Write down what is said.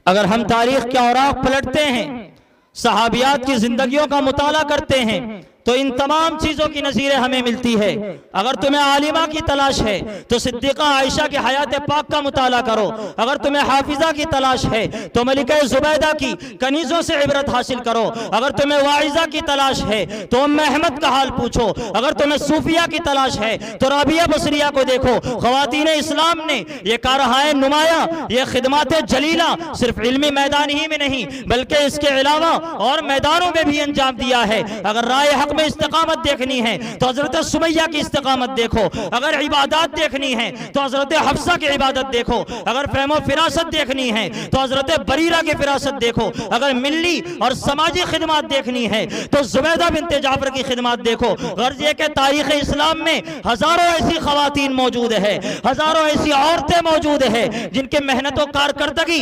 اگر ہم تاریخ کے اوراق پلٹتے ہیں، صحابیات کی زندگیوں کا مطالعہ کرتے ہیں، تو ان تمام چیزوں کی نظیریں ہمیں ملتی ہے۔ اگر تمہیں عالمہ کی تلاش ہے تو صدیقہ عائشہ کی حیات پاک کا مطالعہ کرو، اگر تمہیں حافظہ کی تلاش ہے تو ملکہ زبیدہ کی کنیزوں سے عبرت حاصل کرو، اگر تمہیں واعظہ کی تلاش ہے تو ام احمد کا حال پوچھو، اگر تمہیں صوفیہ کی تلاش ہے تو رابعہ بصریہ کو دیکھو۔ خواتین اسلام نے یہ کارہائے نمایاں، یہ خدمات جلیلہ صرف علمی میدان ہی میں نہیں بلکہ اس کے علاوہ اور میدانوں میں بھی انجام دیا ہے۔ اگر رائے حق میں استقامت دیکھنی ہے تو حضرت سمیہ کی استقامت دیکھو، اگر عبادات دیکھنی ہے تو حضرت حفصہ کی عبادت دیکھو، اگر فہم و فراست دیکھنی ہے تو حضرت بریرہ کی فراست دیکھو، اگر ملی اور سماجی خدمات دیکھنی ہے تو زبیدہ بنت جعفر کی خدمات دیکھو۔ غرض یہ کہ تاریخ اسلام میں ہزاروں ایسی خواتین موجود ہیں، ہزاروں ایسی عورتیں موجود ہیں جن کے محنت و کارکردگی